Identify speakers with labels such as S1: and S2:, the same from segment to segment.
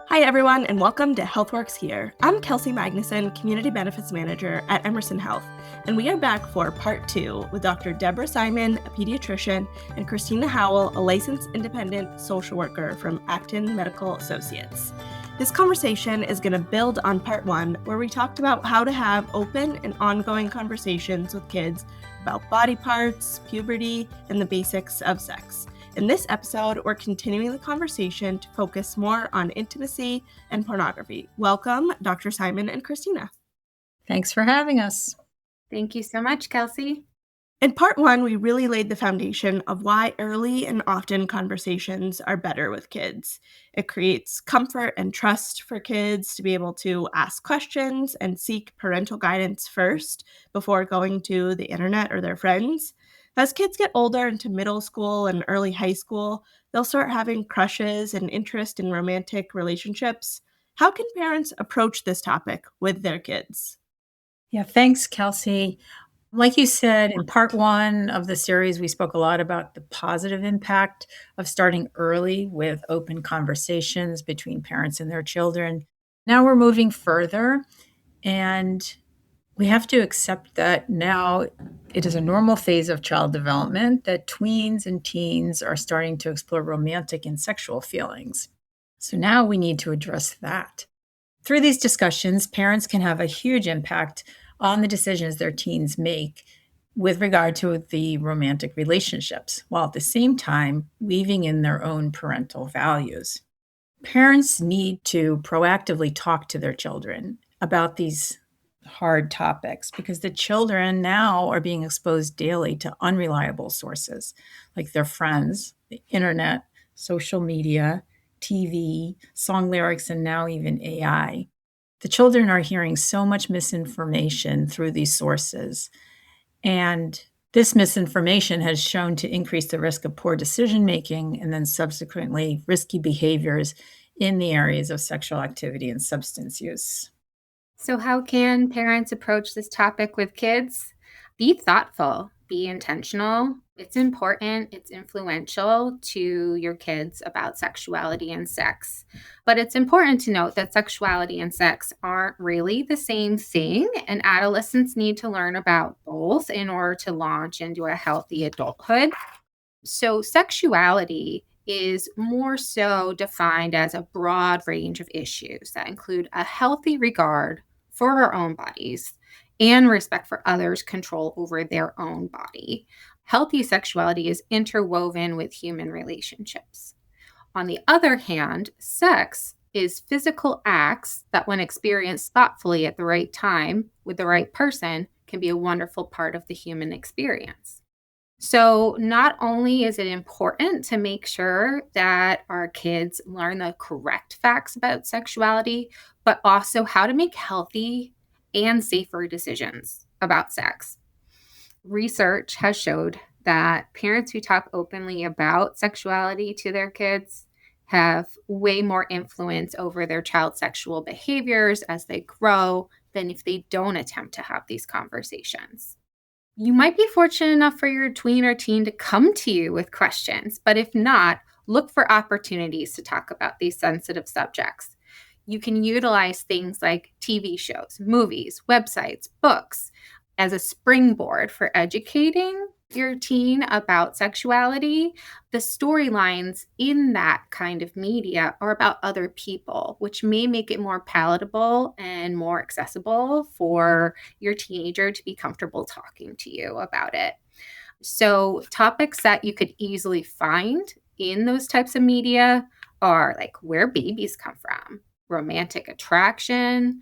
S1: Hi, everyone, and welcome to HealthWorks Here. I'm Kelsey Magnuson, Community Benefits Manager at Emerson Health, and we are back for part 2 with Dr. Deborah Simon, a pediatrician, and Christina Howell, a licensed independent social worker from Acton Medical Associates. This conversation is going to build on part 1, where we talked about how to have open and ongoing conversations with kids about body parts, puberty, and the basics of sex. In this episode, we're continuing the conversation to focus more on intimacy and pornography. Welcome, Dr. Simon and Christina.
S2: Thanks for having us.
S3: Thank you so much, Kelsey.
S1: In part 1, we really laid the foundation of why early and often conversations are better with kids. It creates comfort and trust for kids to be able to ask questions and seek parental guidance first before going to the internet or their friends. As kids get older into middle school and early high school, they'll start having crushes and interest in romantic relationships. How can parents approach this topic with their kids?
S2: Yeah, thanks, Kelsey. Like you said, in part 1 of the series, we spoke a lot about the positive impact of starting early with open conversations between parents and their children. Now we're moving further, and we have to accept that now it is a normal phase of child development that tweens and teens are starting to explore romantic and sexual feelings. So now we need to address that. Through these discussions, parents can have a huge impact on the decisions their teens make with regard to the romantic relationships, while at the same time weaving in their own parental values. Parents need to proactively talk to their children about these hard topics because the children now are being exposed daily to unreliable sources like their friends, the internet, social media, TV, song lyrics, and now even AI. The children are hearing so much misinformation through these sources. And this misinformation has shown to increase the risk of poor decision making and then subsequently risky behaviors in the areas of sexual activity and substance use.
S3: So, how can parents approach this topic with kids? Be thoughtful, be intentional. It's important, it's influential to your kids about sexuality and sex. But it's important to note that sexuality and sex aren't really the same thing, and adolescents need to learn about both in order to launch into a healthy adulthood. So, sexuality is more so defined as a broad range of issues that include a healthy regard for our own bodies and respect for others' control over their own body. Healthy sexuality is interwoven with human relationships. On the other hand, sex is physical acts that, when experienced thoughtfully at the right time with the right person, can be a wonderful part of the human experience. So, not only is it important to make sure that our kids learn the correct facts about sexuality, but also how to make healthy and safer decisions about sex. Research has showed that parents who talk openly about sexuality to their kids have way more influence over their child's sexual behaviors as they grow than if they don't attempt to have these conversations. You might be fortunate enough for your tween or teen to come to you with questions, but if not, look for opportunities to talk about these sensitive subjects. You can utilize things like TV shows, movies, websites, books as a springboard for educating your teen about sexuality. The storylines in that kind of media are about other people, which may make it more palatable and more accessible for your teenager to be comfortable talking to you about it. So, topics that you could easily find in those types of media are like where babies come from, romantic attraction,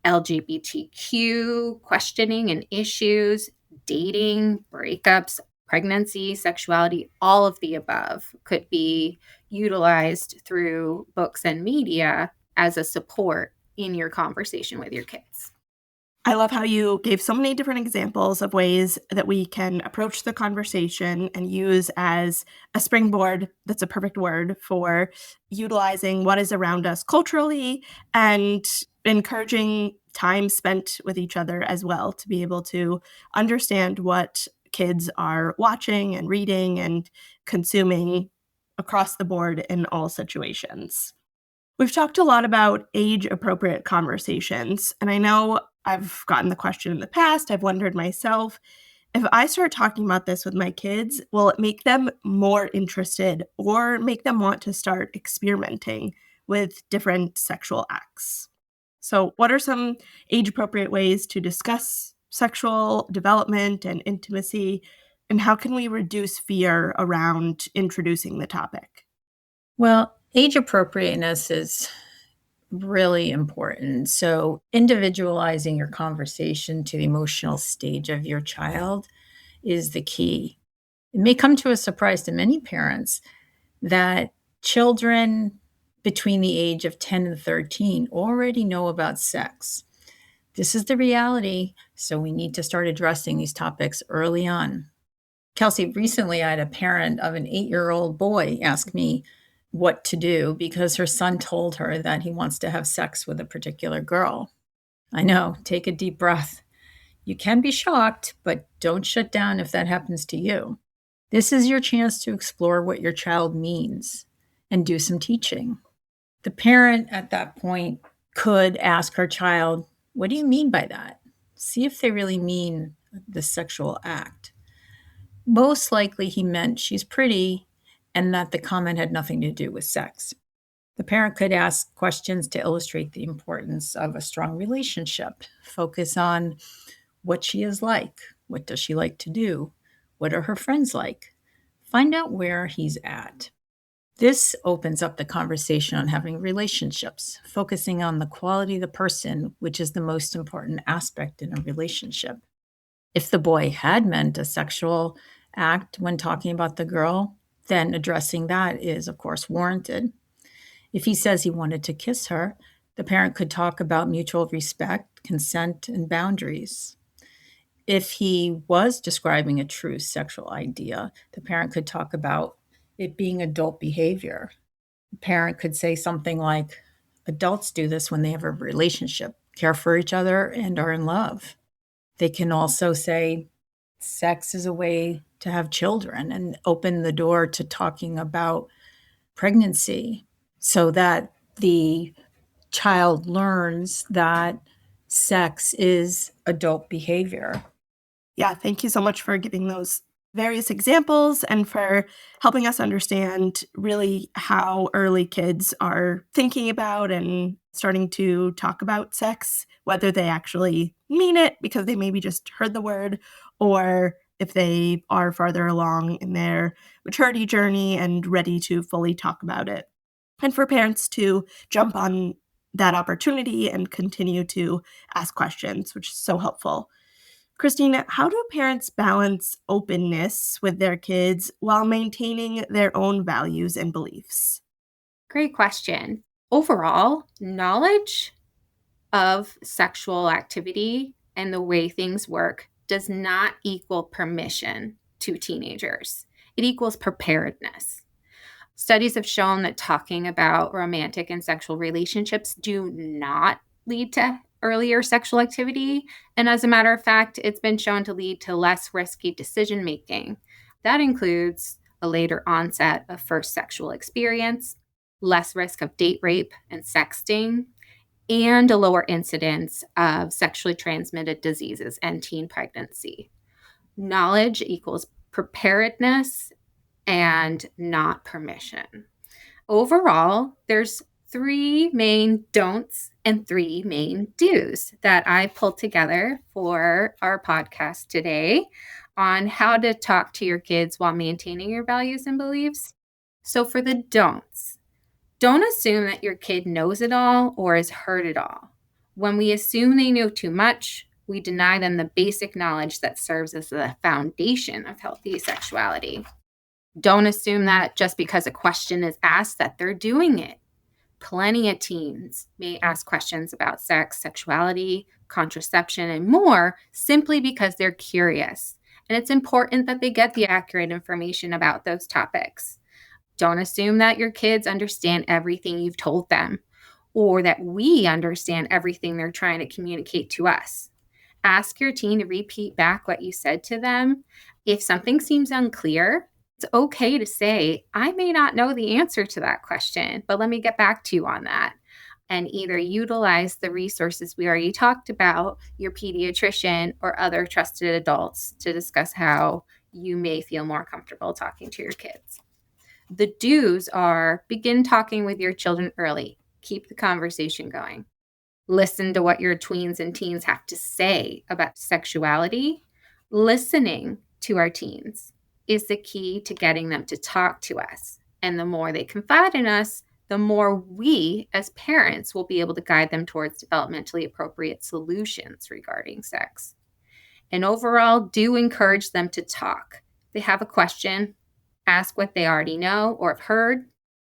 S3: LGBTQ questioning and issues, dating, breakups, pregnancy, sexuality, all of the above could be utilized through books and media as a support in your conversation with your kids.
S1: I love how you gave so many different examples of ways that we can approach the conversation and use as a springboard. That's a perfect word for utilizing what is around us culturally and encouraging time spent with each other as well to be able to understand what kids are watching and reading and consuming across the board in all situations. We've talked a lot about age-appropriate conversations, and I know I've gotten the question in the past. I've wondered myself, if I start talking about this with my kids, will it make them more interested or make them want to start experimenting with different sexual acts? So, what are some age-appropriate ways to discuss sexual development and intimacy, and how can we reduce fear around introducing the topic?
S2: Well, age appropriateness is really important. So, individualizing your conversation to the emotional stage of your child is the key. It may come to a surprise to many parents that children between the age of 10 and 13 already know about sex. This is the reality, so we need to start addressing these topics early on. Kelsey, recently I had a parent of an 8-year-old boy ask me what to do because her son told her that he wants to have sex with a particular girl. I know, take a deep breath. You can be shocked, but don't shut down if that happens to you. This is your chance to explore what your child means and do some teaching. The parent at that point could ask her child, "What do you mean by that?" See if they really mean the sexual act. Most likely he meant she's pretty and that the comment had nothing to do with sex. The parent could ask questions to illustrate the importance of a strong relationship. Focus on what she is like. What does she like to do? What are her friends like? Find out where he's at. This opens up the conversation on having relationships, focusing on the quality of the person, which is the most important aspect in a relationship. If the boy had meant a sexual act when talking about the girl, then addressing that is, of course, warranted. If he says he wanted to kiss her, the parent could talk about mutual respect, consent, and boundaries. If he was describing a true sexual idea, the parent could talk about it being adult behavior. The parent could say something like, adults do this when they have a relationship, care for each other, and are in love. They can also say sex is a way to have children and open the door to talking about pregnancy so that the child learns that sex is adult behavior.
S1: Yeah, thank you so much for giving those various examples and for helping us understand really how early kids are thinking about and starting to talk about sex, whether they actually mean it because they maybe just heard the word, or if they are farther along in their maturity journey and ready to fully talk about it. And for parents to jump on that opportunity and continue to ask questions, which is so helpful. Christina, how do parents balance openness with their kids while maintaining their own values and beliefs?
S3: Great question. Overall, knowledge of sexual activity and the way things work does not equal permission to teenagers. It equals preparedness. Studies have shown that talking about romantic and sexual relationships do not lead to earlier sexual activity. And as a matter of fact, it's been shown to lead to less risky decision making. That includes a later onset of first sexual experience, less risk of date rape and sexting, and a lower incidence of sexually transmitted diseases and teen pregnancy. Knowledge equals preparedness and not permission. Overall, there's 3 main don'ts and 3 main do's that I pulled together for our podcast today on how to talk to your kids while maintaining your values and beliefs. So for the don'ts, don't assume that your kid knows it all or has heard it all. When we assume they know too much, we deny them the basic knowledge that serves as the foundation of healthy sexuality. Don't assume that just because a question is asked that they're doing it. Plenty of teens may ask questions about sex, sexuality, contraception, and more simply because they're curious. And it's important that they get the accurate information about those topics. Don't assume that your kids understand everything you've told them or that we understand everything they're trying to communicate to us. Ask your teen to repeat back what you said to them. If something seems unclear, It's okay to say, I may not know the answer to that question, but let me get back to you on that. And either utilize the resources we already talked about, your pediatrician or other trusted adults, to discuss how you may feel more comfortable talking to your kids. The do's are: begin talking with your children early. Keep the conversation going. Listen to what your tweens and teens have to say about sexuality. Listening to our teens is the key to getting them to talk to us. And the more they confide in us, the more we as parents will be able to guide them towards developmentally appropriate solutions regarding sex. And overall, do encourage them to talk. If they have a question, ask what they already know or have heard.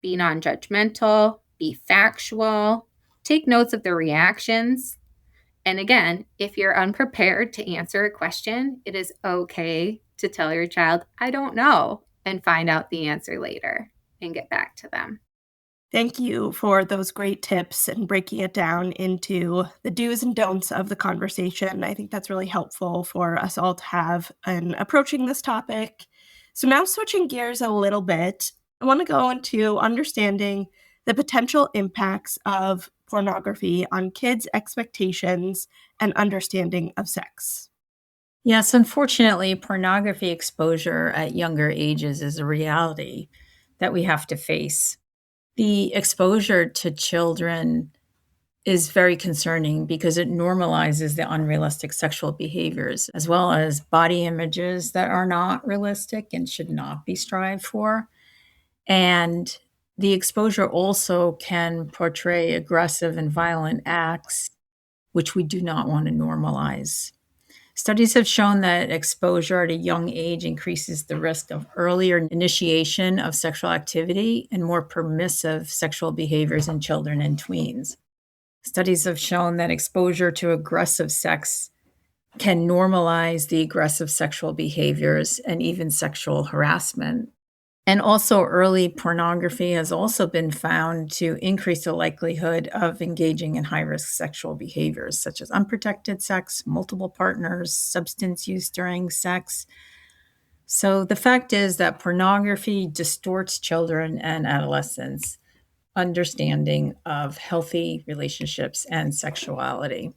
S3: Be non-judgmental, be factual, take notes of their reactions. And again, if you're unprepared to answer a question, it is okay to tell your child, I don't know, and find out the answer later and get back to them.
S1: Thank you for those great tips and breaking it down into the do's and don'ts of the conversation. I think that's really helpful for us all to have in approaching this topic. So, now switching gears a little bit, I want to go into understanding the potential impacts of pornography on kids' expectations and understanding of sex.
S2: Yes, unfortunately, pornography exposure at younger ages is a reality that we have to face. The exposure to children is very concerning because it normalizes the unrealistic sexual behaviors, as well as body images that are not realistic and should not be strived for. And the exposure also can portray aggressive and violent acts, which we do not want to normalize. Studies have shown that exposure at a young age increases the risk of earlier initiation of sexual activity and more permissive sexual behaviors in children and tweens. Studies have shown that exposure to aggressive sex can normalize the aggressive sexual behaviors and even sexual harassment. And also, early pornography has also been found to increase the likelihood of engaging in high risk sexual behaviors, such as unprotected sex, multiple partners, substance use during sex. So, the fact is that pornography distorts children and adolescents' understanding of healthy relationships and sexuality.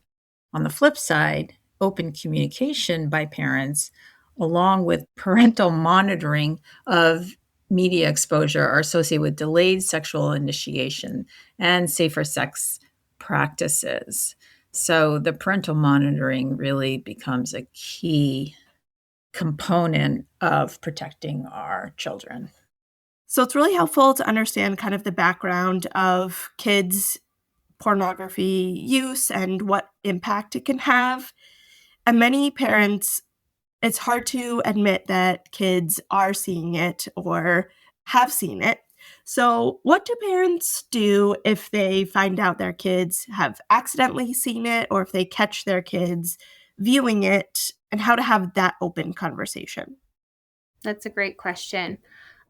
S2: On the flip side, open communication by parents, along with parental monitoring of media exposure, are associated with delayed sexual initiation and safer sex practices. So, the parental monitoring really becomes a key component of protecting our children.
S1: So, it's really helpful to understand kind of the background of kids' pornography use and what impact it can have. And many parents, it's hard to admit that kids are seeing it or have seen it. So, what do parents do if they find out their kids have accidentally seen it or if they catch their kids viewing it, and how to have that open conversation?
S3: That's a great question.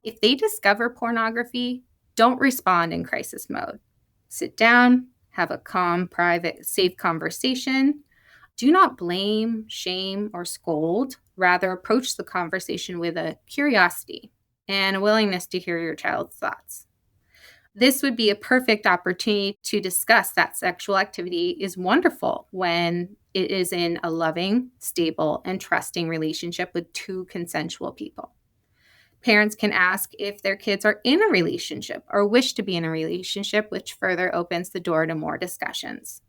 S3: If they discover pornography, don't respond in crisis mode. Sit down, have a calm, private, safe conversation. Do not blame, shame, or scold. Rather, approach the conversation with a curiosity and a willingness to hear your child's thoughts. This would be a perfect opportunity to discuss that sexual activity is wonderful when it is in a loving, stable, and trusting relationship with two consensual people. Parents can ask if their kids are in a relationship or wish to be in a relationship, which further opens the door to more discussions.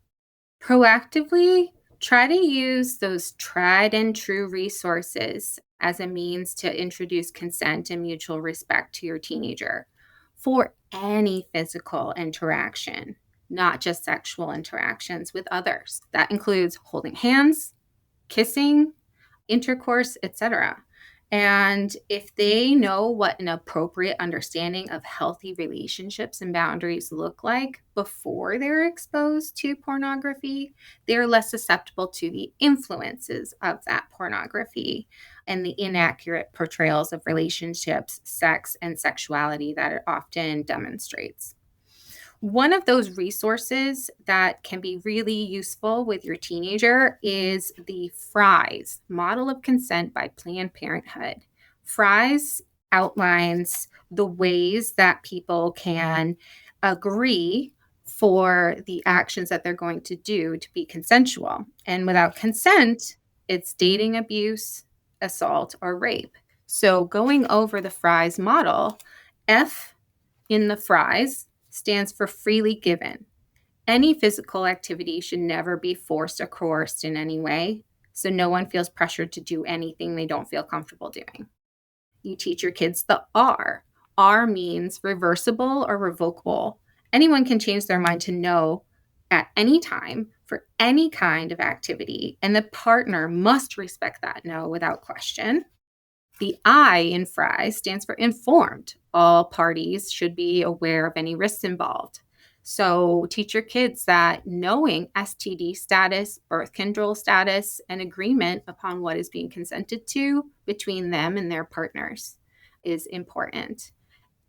S3: Proactively, try to use those tried and true resources as a means to introduce consent and mutual respect to your teenager for any physical interaction, not just sexual interactions with others. That includes holding hands, kissing, intercourse, etc. And if they know what an appropriate understanding of healthy relationships and boundaries look like before they're exposed to pornography, they're less susceptible to the influences of that pornography and the inaccurate portrayals of relationships, sex, and sexuality that it often demonstrates. One of those resources that can be really useful with your teenager is the FRIES, Model of Consent by Planned Parenthood. FRIES outlines the ways that people can agree for the actions that they're going to do to be consensual. And without consent, it's dating abuse, assault, or rape. So going over the Fry's model, F in the Fry's stands for freely given. Any physical activity should never be forced or coerced in any way, so no one feels pressured to do anything they don't feel comfortable doing. You teach your kids the R. R means reversible or revocable. Anyone can change their mind to no at any time for any kind of activity, and the partner must respect that no without question. The I in Fry stands for informed. All parties should be aware of any risks involved. So teach your kids that knowing STD status, birth control status, and agreement upon what is being consented to between them and their partners is important.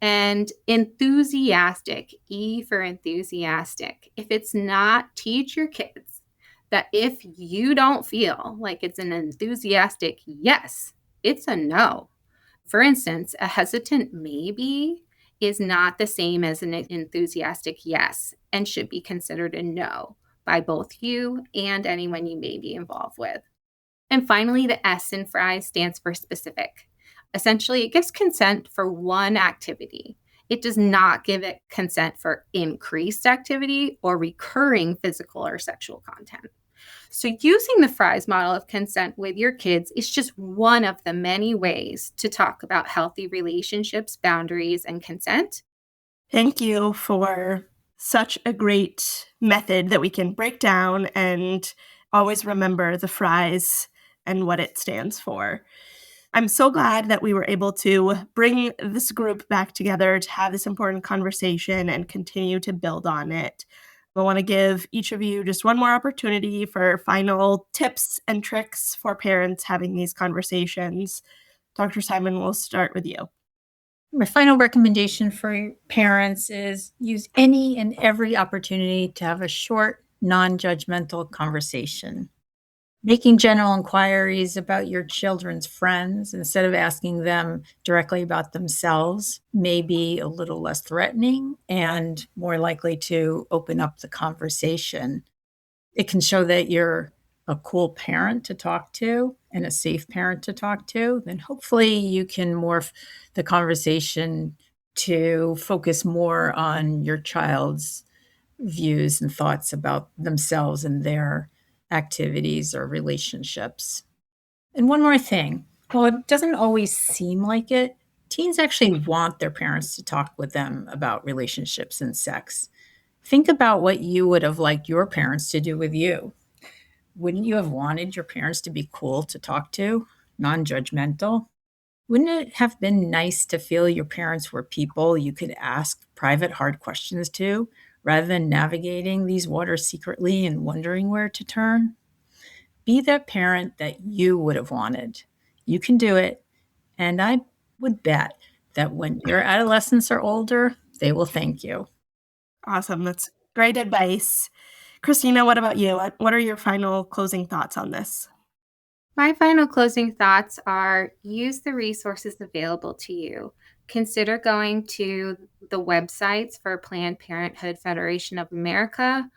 S3: And enthusiastic, E for enthusiastic. If it's not, teach your kids that if you don't feel like it's an enthusiastic yes, it's a no. For instance, a hesitant maybe is not the same as an enthusiastic yes and should be considered a no by both you and anyone you may be involved with. And finally, the S in Fry stands for specific. Essentially, it gives consent for one activity. It does not give it consent for increased activity or recurring physical or sexual content. So using the Fry's model of consent with your kids is just one of the many ways to talk about healthy relationships, boundaries, and consent.
S1: Thank you for such a great method that we can break down and always remember the Fry's and what it stands for. I'm so glad that we were able to bring this group back together to have this important conversation and continue to build on it. I want to give each of you just one more opportunity for final tips and tricks for parents having these conversations. Dr. Simon, we'll start with you.
S2: My final recommendation for parents is use any and every opportunity to have a short, non-judgmental conversation. Making general inquiries about your children's friends instead of asking them directly about themselves may be a little less threatening and more likely to open up the conversation. It can show that you're a cool parent to talk to and a safe parent to talk to. Then hopefully you can morph the conversation to focus more on your child's views and thoughts about themselves and their activities or relationships. And one more thing, while it doesn't always seem like it, teens actually want their parents to talk with them about relationships and sex. Think about what you would have liked your parents to do with you. Wouldn't you have wanted your parents to be cool to talk to, non-judgmental? Wouldn't it have been nice to feel your parents were people you could ask private, hard questions to, rather than navigating these waters secretly and wondering where to turn? Be that parent that you would have wanted. You can do it. And I would bet that when your adolescents are older, they will thank you.
S1: Awesome. That's great advice. Christina, what about you? What are your final closing thoughts on this?
S3: My final closing thoughts are use the resources available to you. Consider going to the websites for Planned Parenthood Federation of America,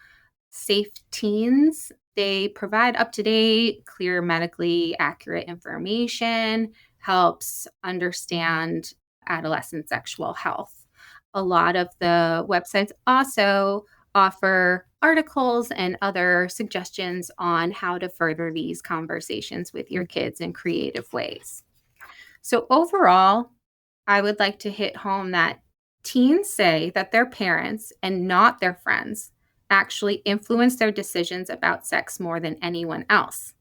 S3: Safe Teens. They provide up-to-date, clear, medically accurate information, helps understand adolescent sexual health. A lot of the websites also offer articles and other suggestions on how to further these conversations with your kids in creative ways. So overall, I would like to hit home that teens say that their parents and not their friends actually influence their decisions about sex more than anyone else.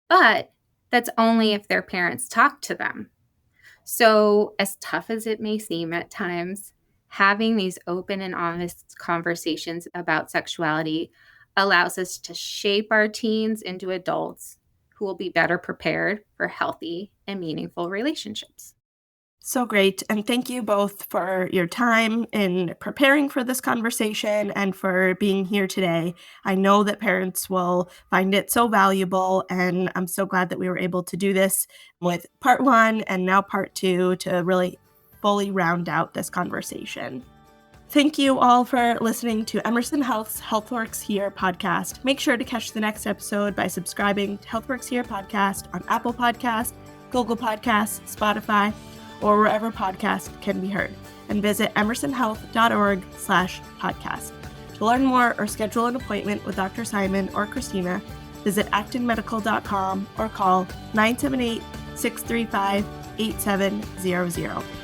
S3: But that's only if their parents talk to them. So, as tough as it may seem at times, having these open and honest conversations about sexuality allows us to shape our teens into adults who will be better prepared for healthy and meaningful relationships.
S1: So great. And thank you both for your time in preparing for this conversation and for being here today. I know that parents will find it so valuable, and I'm so glad that we were able to do this with part one and now part two to really fully round out this conversation. Thank you all for listening to Emerson Health's HealthWorks Here podcast. Make sure to catch the next episode by subscribing to HealthWorks Here podcast on Apple Podcasts, Google Podcasts, Spotify, or wherever podcasts can be heard. And visit emersonhealth.org/podcast. To learn more or schedule an appointment with Dr. Simon or Christina, visit actonmedical.com or call 978-635-8700.